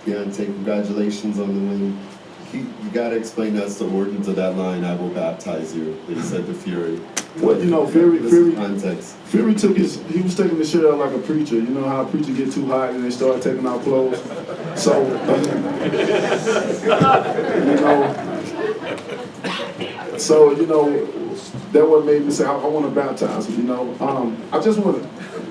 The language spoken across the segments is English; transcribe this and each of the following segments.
Deontay, congratulations on the win. You got to explain to us the origins of that line, "I will baptize you," that he said to Fury. Well, Give us some context. Fury he was taking the shit out like a preacher. You know how a preacher get too hot and they start taking out clothes? So, that what made me say, I want to baptize him, I just want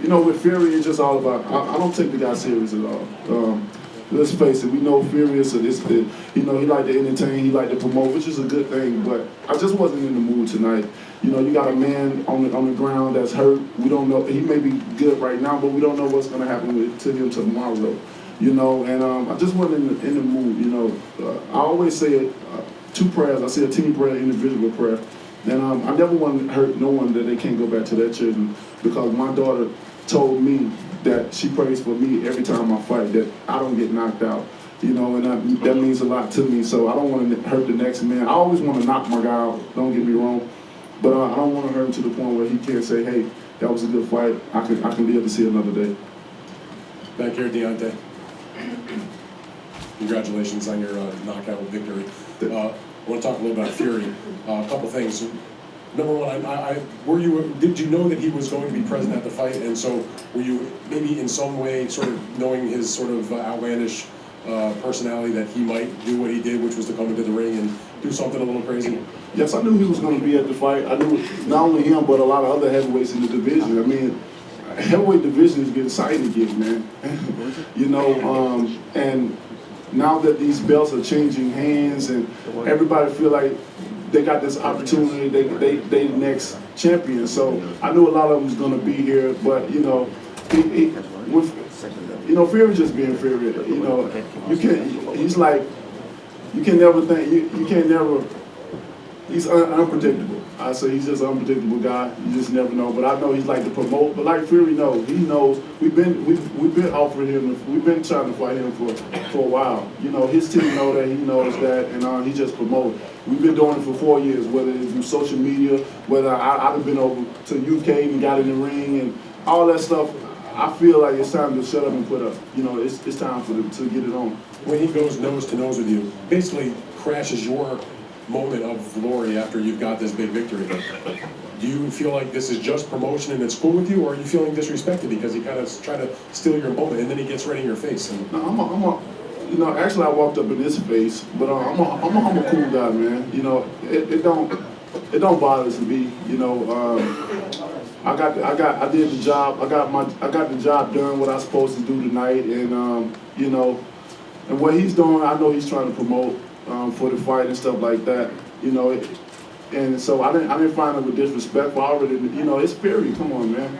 to, with Fury, it's just all about, I don't take the guy serious at all. Let's face it, we know Fury is he like to entertain, he like to promote, which is a good thing, but I just wasn't in the mood tonight. You got a man on the ground that's hurt. We don't know, he may be good right now, but we don't know what's going to happen to him tomorrow. And I just wasn't in the mood, I always say two prayers. I say a team prayer, individual prayer. And I never want to hurt no one that they can't go back to their children, because my daughter told me that she prays for me every time I fight, that I don't get knocked out. And that means a lot to me, so I don't want to hurt the next man. I always want to knock my guy out, don't get me wrong, but I don't want to hurt him to the point where he can't say, hey, that was a good fight, I can live to see another day. Back here, Deontay. Congratulations on your knockout victory. I want to talk a little about Fury. A couple things. Number one, did you know that he was going to be present at the fight, and so were you maybe in some way sort of knowing his sort of outlandish personality that he might do what he did, which was to come into the ring and do something a little crazy? Yes, I knew he was going to be at the fight. I knew not only him, but a lot of other heavyweights in the division. I mean, heavyweight division is getting exciting again, man. And now that these belts are changing hands and everybody feel like they got this opportunity, they next champion. So I knew a lot of them was going to be here, but Fury just being Fury. He's unpredictable. I say he's just an unpredictable guy. You just never know. But I know he's like to promote. But like Fury knows, he knows. We've been offering him. We've been trying to fight him for a while. His team know that, he knows that, and he just promotes. We've been doing it for 4 years, whether it's through social media, whether I've been over to UK and got in the ring and all that stuff. I feel like it's time to shut up and put up. It's time for them to get it on. When he goes nose to nose with you, basically crashes your moment of glory after you've got this big victory. Do you feel like this is just promotion and it's cool with you, or are you feeling disrespected because he kind of tried to steal your moment and then he gets right in your face? No, actually I walked up in his face, but I'm a cool guy, man. It don't bother me. I did the job. I got the job done what I was supposed to do tonight, and and what he's doing, I know he's trying to promote for the fight and stuff like that. And so I didn't find it with disrespectful. I already, it's Fury. Come on, man.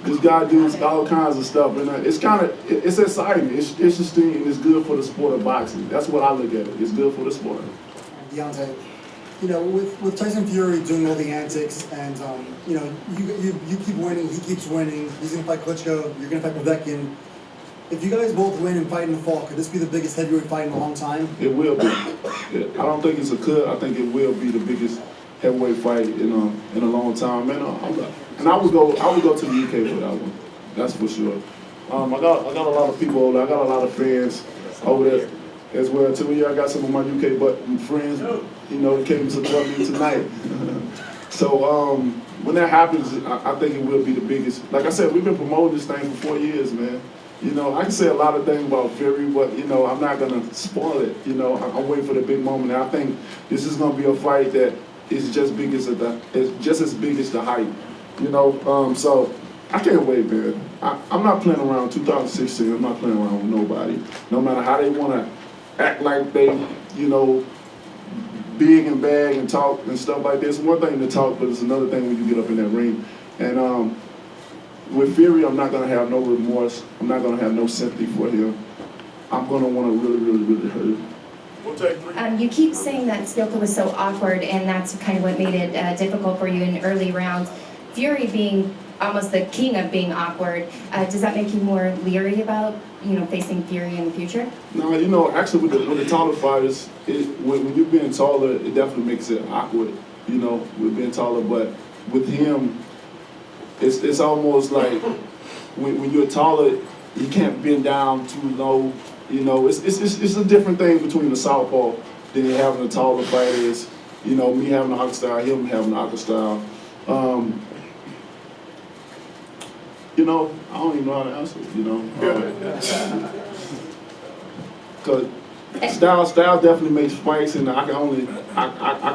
This guy does all kinds of stuff, and it's exciting. It's interesting, and it's good for the sport of boxing. That's what I look at it. It's good for the sport. Deontay, with Tyson Fury doing all the antics, and you keep winning, he keeps winning. He's gonna fight Klitschko. You're gonna fight Povetkin. If you guys both win and fight in the fall, could this be the biggest heavyweight fight in a long time? It will be. I don't think it's a could. I think it will be the biggest heavyweight fight in a long time. And I would go to the UK for that one. That's for sure. I got a lot of people over there. I got a lot of fans over there as well too. Yeah, I got some of my UK friends, that came to support me tonight. So when that happens, I think it will be the biggest. Like I said, we've been promoting this thing for 4 years, man. I can say a lot of things about Fury, but I'm not gonna spoil it. I'm waiting for the big moment. And I think this is gonna be a fight that is just as big as the hype. So I can't wait, man. I'm not playing around. 2016, I'm not playing around with nobody. No matter how they want to act like they, big and bad and talk and stuff like this. One thing to talk, but it's another thing when you get up in that ring. And with Fury, I'm not going to have no remorse. I'm not going to have no sympathy for him. I'm going to want to really, really, really hurt him. We'll take three. You keep saying that Szpilka was so awkward, and that's kind of what made it difficult for you in early rounds. Fury being almost the king of being awkward, does that make you more leery about facing Fury in the future? No, actually with the taller fighters, when you're being taller, it definitely makes it awkward. With being taller, but with him, it's almost like when you're taller, you can't bend down too low, You know, it's a different thing between the southpaw than having a taller fighters. You know, me having the hockey style, him having the hockey style. You know, I don't even know how to answer it, you know. Cause style definitely makes fights, and I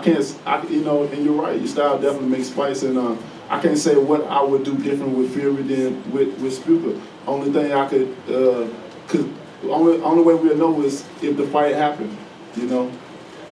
can't, you know, and you're right, your style definitely makes fights, and I can't say what I would do different with Fury than with Szpilka. Only thing I could, cause only way we'll know is if the fight happened, you know.